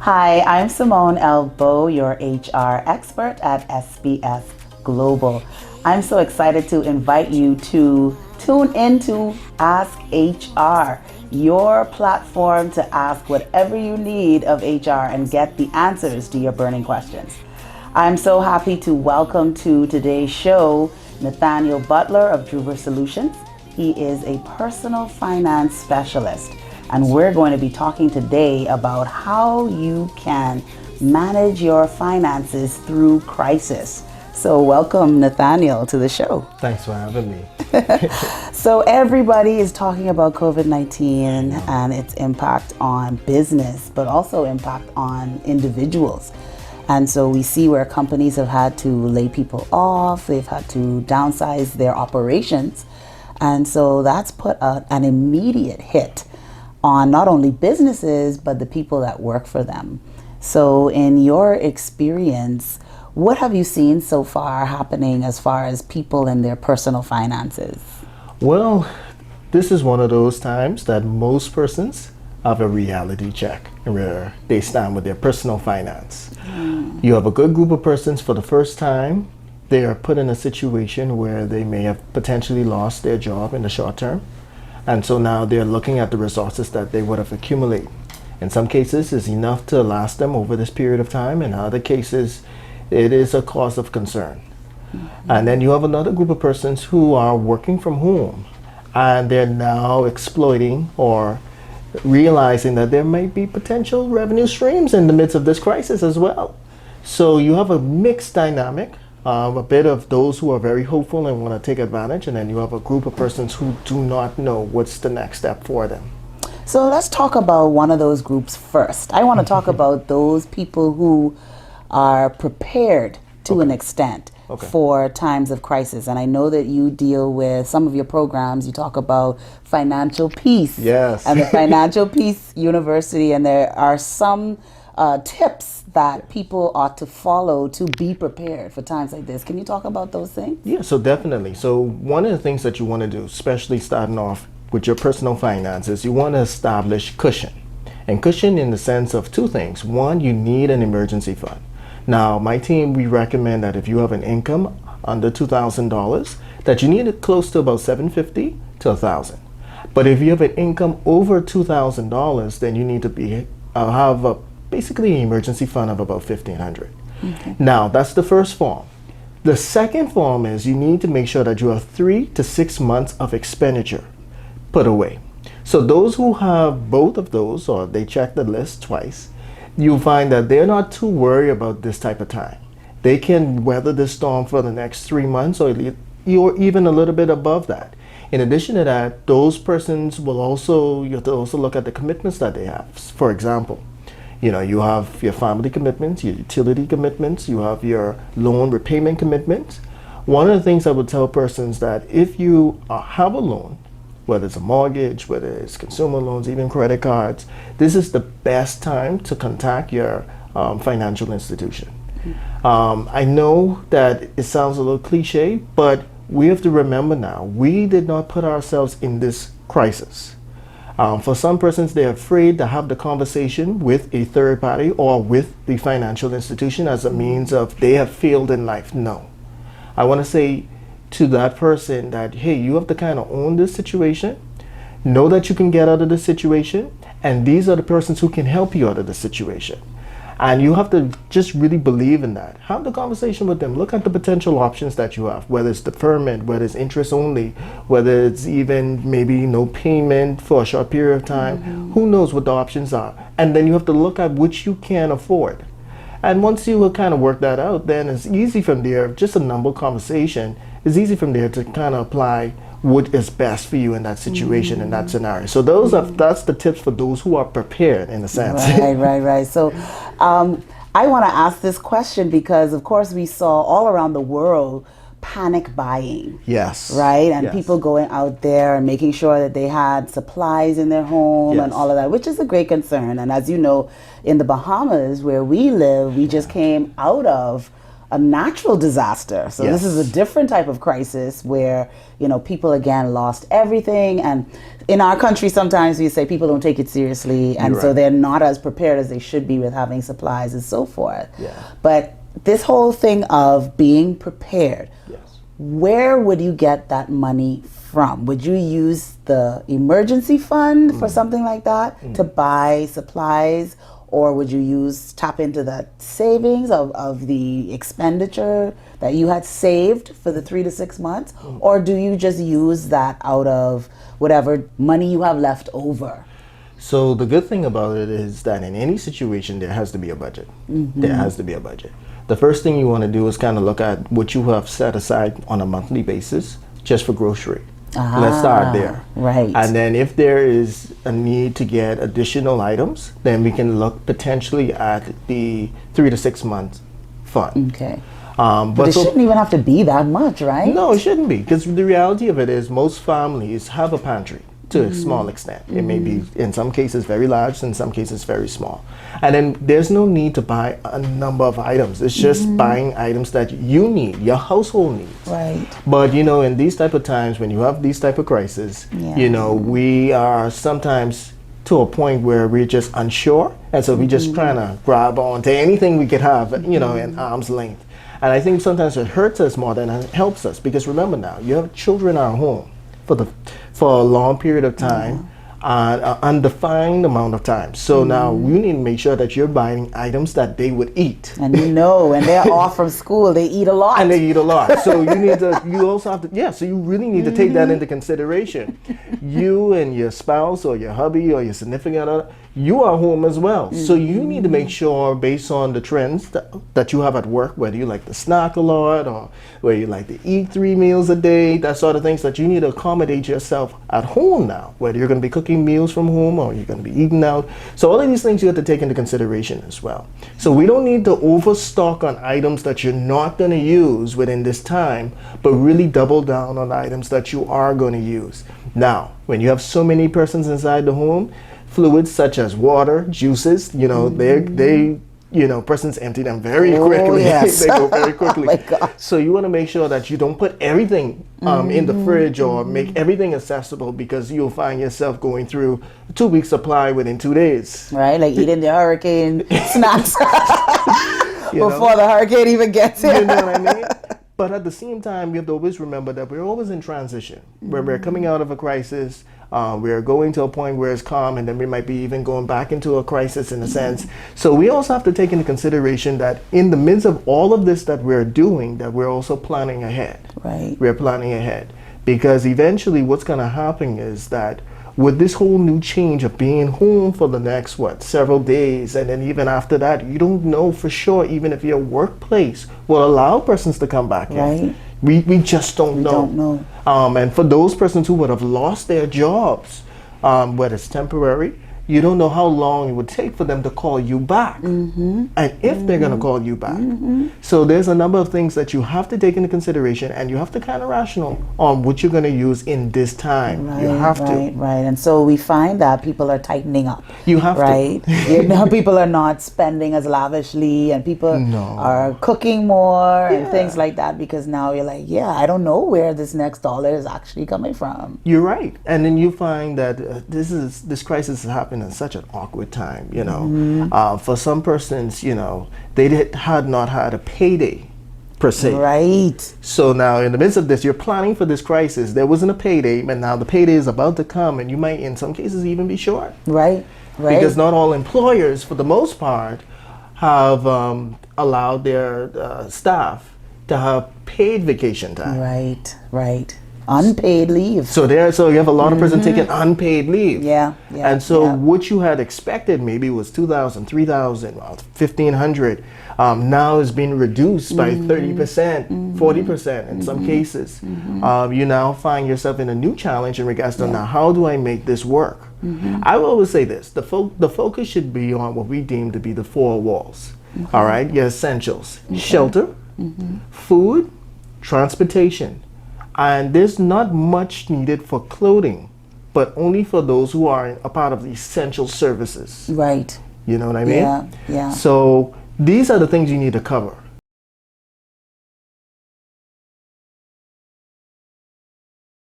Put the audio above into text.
Hi, I'm Simmone L. Bowe, your HR expert at SBS Global. I'm so excited to invite you to tune into Ask HR, your platform to ask whatever you need of HR and get the answers to your burning questions. I'm so happy to welcome to today's show Nathaniel Butler of Drewber Solutions. He is a personal finance specialist, and we're going to be talking today about how you can manage your finances through crisis. So welcome, Nathaniel, to the show. Thanks for having me. So everybody is talking about COVID-19 and its impact on business, but also impact on individuals. And so we see where companies have had to lay people off, they've had to downsize their operations. And so that's put an immediate hit on not only businesses, but the people that work for them. So in your experience, what have you seen so far happening as far as people and their personal finances? Well, this is one of those times that most persons have a reality check where they stand with their personal finance. You have a good group of persons for the first time. They are put in a situation where they may have potentially lost their job in the short term. And so now they're looking at the resources that they would have accumulated. In some cases, it's enough to last them over this period of time. In other cases, it is a cause of concern. And then you have another group of persons who are working from home, and they're now exploiting or realizing that there might be potential revenue streams in the midst of this crisis as well. So you have a mixed dynamic. A bit of those who are very hopeful and want to take advantage, and then you have a group of persons who do not know what's the next step for them. So let's talk about one of those groups first. I want to talk about those people who are prepared to an extent for times of crisis. And I know that you deal with some of your programs, you talk about financial peace. Yes. And the Financial Peace University, and there are some tips that people ought to follow to be prepared for times like this. Can you talk about those things? Yeah, so definitely. So one of the things that you want to do, especially starting off with your personal finances, you want to establish cushion. And cushion in the sense of two things. One, you need an emergency fund. Now, my team, we recommend that if you have an income under $2,000, that you need it close to about $750 to $1,000. But if you have an income over $2,000, then you need to have basically an emergency fund of about $1,500. Okay. Now, that's the first form. The second form is you need to make sure that you have 3 to 6 months of expenditure put away. So those who have both of those, or they check the list twice, you'll find that they're not too worried about this type of time. They can weather this storm for the next 3 months or even a little bit above that. In addition to that, those persons you have to also look at the commitments that they have. For example, you have your family commitments, your utility commitments, you have your loan repayment commitments. One of the things I would tell persons that if you have a loan, whether it's a mortgage, whether it's consumer loans, even credit cards, this is the best time to contact your financial institution. I know that it sounds a little cliche, but we have to remember now, we did not put ourselves in this crisis. For some persons, they're afraid to have the conversation with a third party or with the financial institution as a means of they have failed in life. No. I want to say to that person that, hey, you have to kind of own this situation, know that you can get out of this situation, and these are the persons who can help you out of the situation. And you have to just really believe in that. Have the conversation with them. Look at the potential options that you have, whether it's deferment, whether it's interest only, whether it's even maybe no payment for a short period of time. Who knows what the options are? And then you have to look at which you can afford. And once you will kind of work that out, then it's easy from there, just a number conversation, it's easy from there to kind of apply what is best for you in that situation, in that scenario. So that's the tips for those who are prepared in a sense. Right. So I want to ask this question because, of course, we saw all around the world panic buying. Yes. Right? And yes. people going out there and making sure that they had supplies in their home yes. and all of that, which is a great concern. And as you know, in the Bahamas where we live, we just came out of a natural disaster. So this is a Yes. different type of crisis where, people again lost everything. And in our country, sometimes we say people don't take it seriously. And You're so right. they're not as prepared as they should be with having supplies and so forth. Yeah. But this whole thing of being prepared, Yes. where would you get that money from? Would you use the emergency fund for something like that to buy supplies? Or would you tap into the savings of the expenditure that you had saved for the 3 to 6 months? Or do you just use that out of whatever money you have left over? So the good thing about it is that in any situation, there has to be a budget. There has to be a budget. The first thing you want to do is kind of look at what you have set aside on a monthly basis just for grocery. Let's start there. Right. And then if there is a need to get additional items, then we can look potentially at the 3 to 6 months fund. Okay. But It shouldn't even have to be that much, right? no, it shouldn't be, because the reality of it is most families have a pantry to a small extent. It may be, in some cases, very large, in some cases, very small. And then there's no need to buy a number of items. It's just buying items that you need, your household needs. Right. But in these type of times, when you have these type of crises, Yeah. we are sometimes to a point where we're just unsure, and so we just trying to grab onto anything we could have, in arm's length. And I think sometimes it hurts us more than it helps us, because remember now, you have children at home for a long period of time, an undefined amount of time. So now you need to make sure that you're buying items that they would eat. And when they're off from school, they eat a lot. And they eat a lot. So you also have to, so you really need to take that into consideration. You and your spouse or your hubby or your significant other, you are home as well. So you need to make sure, based on the trends that you have at work, whether you like to snack a lot or whether you like to eat 3 meals a day, that sort of things, that you need to accommodate yourself at home now, whether you're going to be cooking meals from home or you're going to be eating out. So all of these things you have to take into consideration as well. So we don't need to overstock on items that you're not going to use within this time, but really double down on items that you are going to use. Now, when you have so many persons inside the home, fluids such as water, juices, persons empty them very quickly. Yes. They go very quickly. Oh my God. So you want to make sure that you don't put everything in the fridge or make everything accessible, because you'll find yourself going through a 2-week supply within 2 days. Right? Like eating the hurricane snacks You know? before the hurricane even gets here. You know what I mean? But at the same time, we have to always remember that we're always in transition. Where we're coming out of a crisis, we're going to a point where it's calm, and then we might be even going back into a crisis in a sense. So we also have to take into consideration that in the midst of all of this that we're doing, that we're also planning ahead. Right. We're planning ahead, because eventually what's going to happen is that with this whole new change of being home for the next several days, and then even after that, you don't know for sure even if your workplace will allow persons to come back Right. in. We just don't know. don't know. And for those persons who would have lost their jobs, whether it's temporary, you don't know how long it would take for them to call you back, and if they're going to call you back. So there's a number of things that you have to take into consideration, and you have to kind of rational on what you're going to use in this time. Right, You have right, to. right. And so we find that people are tightening up. You have to. right? People are not spending as lavishly, and people No. are cooking more and Yeah. things like that, because now you're like, I don't know where this next dollar is actually coming from. You're right, and then you find that this crisis is happening in such an awkward time. For some persons, they had not had a payday per se. Right. So now, in the midst of this, you're planning for this crisis. There wasn't a payday, and now the payday is about to come, and you might, in some cases, even be short. Right. Right. Because not all employers, for the most part, have allowed their staff to have paid vacation time. Right. Right. Unpaid leave. So you have a lot of persons taking unpaid leave. Yeah, yeah, And so yeah. what you had expected maybe was 2,000, 3,000, 1,500, now is being reduced by 30%, 40% in some cases. You now find yourself in a new challenge in regards to now, how do I make this work? I will always say this: the focus should be on what we deem to be the 4 walls. All right, your essentials: shelter, food, transportation. And there's not much needed for clothing, but only for those who are a part of the essential services. Right. You know what I mean? Yeah, yeah. So these are the things you need to cover.